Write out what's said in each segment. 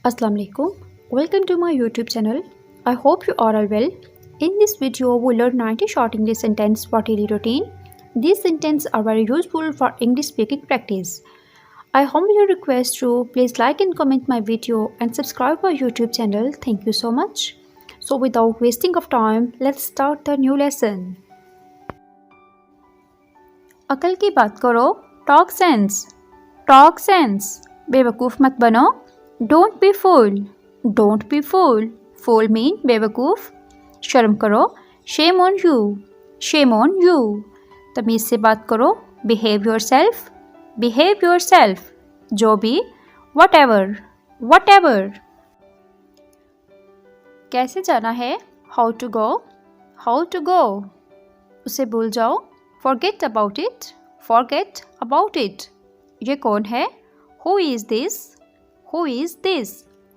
Assalamu alaikum. Welcome to my YouTube channel. I hope you are all well. In this video, we'll learn 90 short English sentences for daily routine. These sentences are very useful for English speaking practice. I humbly request you please like and comment my video and subscribe my YouTube channel. Thank you so much. So without wasting of time, let's start the new lesson. अकल की बात करो. Talk sense. Talk sense. बेवकूफ़ मत बनो. Don't be fool. Don't be fool. Fool mean बेवकूफ़. शर्म करो. Shame on you. Shame on you. तमीज़ से बात करो. Behave yourself. Behave yourself. जो भी. Whatever. Whatever. कैसे जाना है? How to go. How to go. उसे भूल जाओ. Forget about it. Forget about it. ये कौन है? Who is this? Who is this?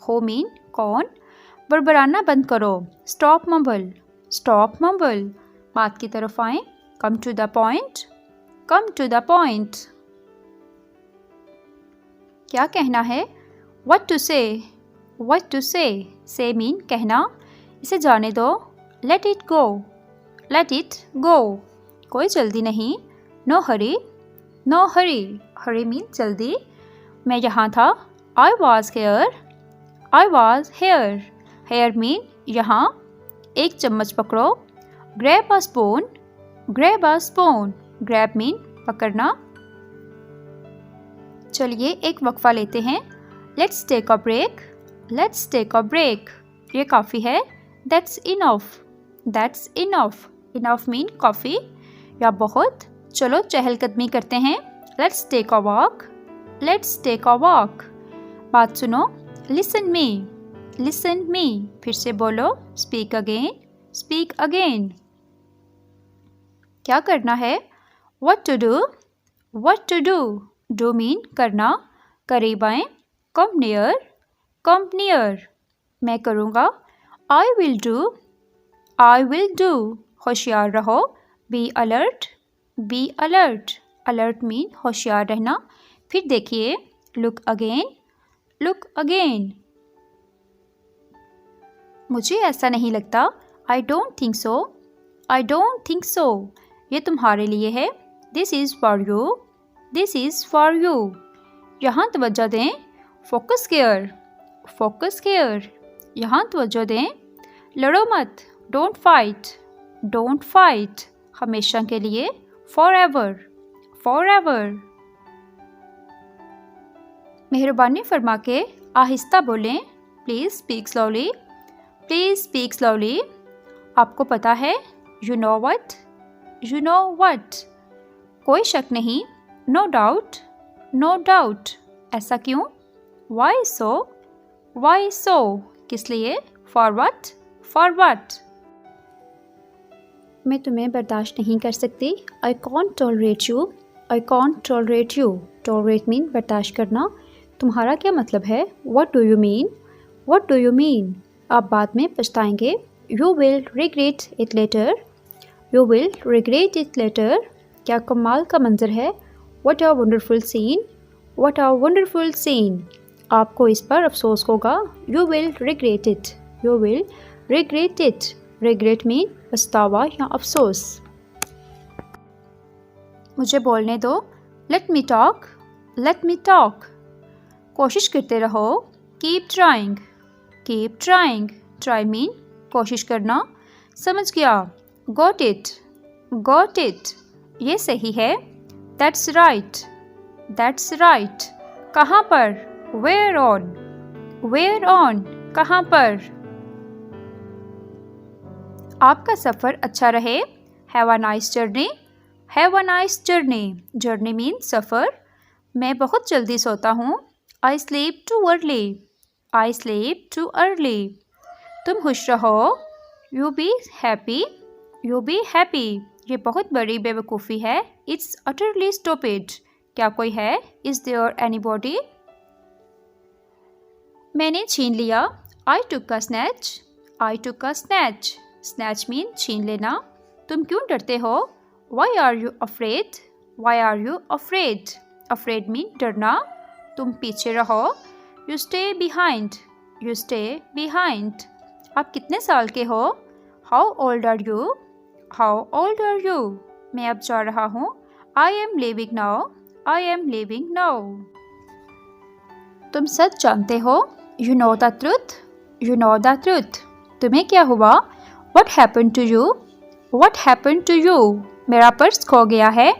Who mean कौन? बड़बड़ाना बंद करो. Stop mumble. Stop mumble. बात की तरफ आएं. Come to the point. Come to the point. क्या कहना है? What to say. What to say. Say mean कहना. इसे जाने दो. Let it go. Let it go. कोई जल्दी नहीं. No hurry. No hurry. Hurry mean जल्दी. मैं यहाँ था. I was here. I was here. Here mean यहाँ. एक चम्मच पकड़ो. Grab a spoon. Grab a spoon. Grab mean पकड़ना. चलिए एक वक्फा लेते हैं. Let's take a break. Let's take a break. ये काफ़ी है. That's enough. That's enough. Enough mean काफ़ी या बहुत. चलो चहलकदमी करते हैं. Let's take a walk. Let's take a walk. बात सुनो. Listen me. Listen me. फिर से बोलो. Speak again. Speak again. क्या करना है? What to do? What to do? Do mean करना. करीब आएं. Come near. Come near. मैं करूँगा. I will do. I will do. होशियार रहो. Be alert. Be alert. Alert mean होशियार रहना. फिर देखिए. Look again. Look again. मुझे ऐसा नहीं लगता. I don't think so. I don't think so. ये तुम्हारे लिए है. This is for you. This is for you. यहाँ तवज्जो दें. Focus here. Focus here. यहाँ तवज्जो दें. लड़ो मत. Don't fight. Don't fight. हमेशा के लिए. Forever. Forever. मेहरबानी फरमा के आहिस्ता बोलें. Please speak slowly. Please speak slowly. आपको पता है. You know what. You know what. कोई शक नहीं. No doubt. No doubt. ऐसा क्यों? Why so. Why so. किस लिए? For what. For what. मैं तुम्हें बर्दाश्त नहीं कर सकती. I can't tolerate you. I can't tolerate you. Tolerate mean बर्दाश्त करना. तुम्हारा क्या मतलब है? What do you mean? What do you mean? आप बाद में पछताएंगे. You will regret it later. You will regret it later. क्या कमाल का मंजर है. What a wonderful scene. What a wonderful scene. आपको इस पर अफसोस होगा. You will regret it. You will regret it. Regret mean पछतावा या अफसोस. मुझे बोलने दो. Let me talk. Let me talk. कोशिश करते रहो. Keep trying. Keep trying. Try mean कोशिश करना. समझ गया. Got it. Got it. ये सही है. That's right. That's right. कहाँ पर? Where on? Where on? कहाँ पर? आपका सफ़र अच्छा रहे. Have a nice journey. Have a nice journey. Journey mean सफ़र. मैं बहुत जल्दी सोता हूँ. I sleep too early. I sleep too early. तुम खुश रहो. You be happy. You be happy. ये बहुत बड़ी बेवकूफ़ी है. It's utterly stupid. क्या कोई है? Is there anybody? मैंने छीन लिया. I took a snatch. I took a snatch. Snatch mean छीन लेना. तुम क्यों डरते हो? Why are you afraid? Why are you afraid? Afraid mean डरना. तुम पीछे रहो. You stay behind. You stay behind. आप कितने साल के हो? How old are you? How old are you? मैं अब जा रहा हूँ. I am leaving now. I am leaving now. तुम सच जानते हो? You know the truth. You know the truth. तुम्हें क्या हुआ? What happened to you? What happened to you? मेरा पर्स खो गया है.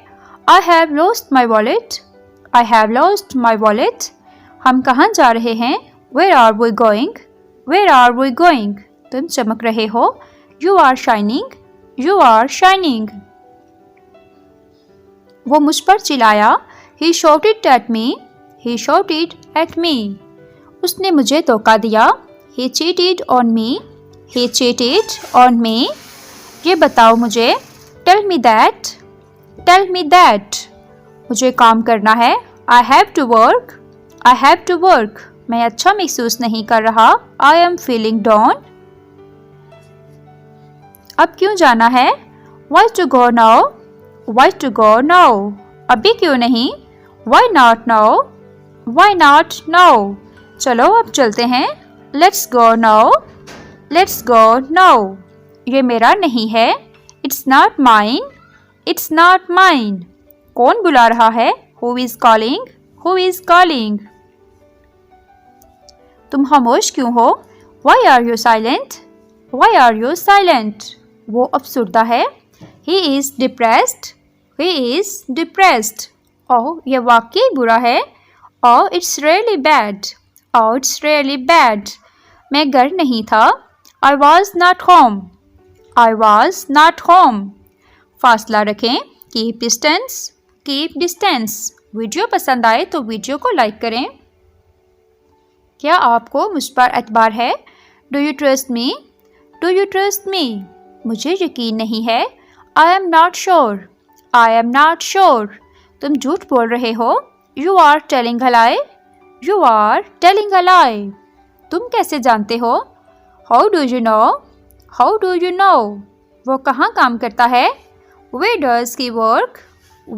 I have lost my wallet. I have lost my wallet. हम कहाँ जा रहे हैं? Where are we going? Where are we going? तुम चमक रहे हो. You are shining. You are shining. वो मुझ पर चिल्लाया. He shouted at me. He shouted at me. उसने मुझे धोखा दिया. He cheated on me. He cheated on me. ये बताओ मुझे. Tell me that. Tell me that. मुझे काम करना है. I have to work. I have to work. मैं अच्छा महसूस नहीं कर रहा. I am feeling down. अब क्यों जाना है? Why to go now? Why to go now? अभी क्यों नहीं? Why not now? Why not now? चलो अब चलते हैं. Let's go now. Let's go now. ये मेरा नहीं है. It's not mine. It's not mine. कौन बुला रहा है? Who is calling? Who is calling? तुम खामोश क्यों हो? Why are you silent? Why are you silent? वो अफसुर्दा है. He is depressed. He is depressed. Oh, ये वाकई बुरा है. Oh, it's really bad. Oh, it's really bad. मैं घर नहीं था. I was not home. I was not home. फासला रखें. Keep distance. Keep distance. Video पसंद आए तो वीडियो को लाइक करें. क्या आपको मुझ पर एतबार है? Do you trust me? Do you trust me? मुझे यकीन नहीं है. I am not sure. I am not sure. तुम झूठ बोल रहे हो. You are telling a lie. You are telling a lie. तुम कैसे जानते हो? How do you know? How do you know? वो कहाँ काम करता है? Where does he work?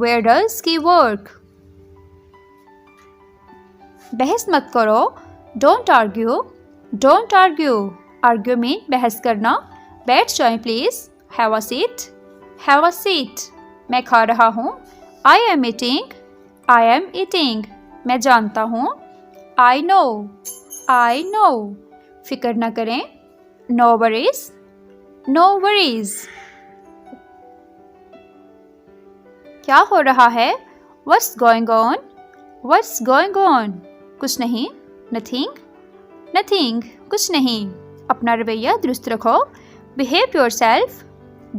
Where does he work? बहस मत करो. Don't argue. Don't argue. Argue mean बहस करना. बैठ जाएं please. Have a seat. Have a seat. मैं खा रहा हूँ. I am eating. I am eating. मैं जानता हूँ. I know. I know. फिक्र न करें. No worries. No worries. क्या हो रहा है? What's going on? What's going on? कुछ नहीं. Nothing. Nothing. कुछ नहीं. अपना रवैया दुरुस्त रखो. Behave yourself.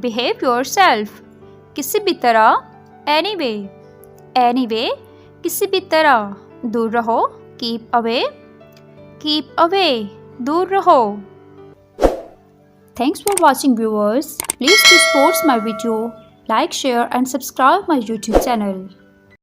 Behave yourself. किसी भी तरह. Anyway. Anyway. किसी भी तरह. दूर रहो. Keep away. Keep away. दूर रहो. Thanks for watching viewers. Please do support my video. Like, share and subscribe my YouTube channel.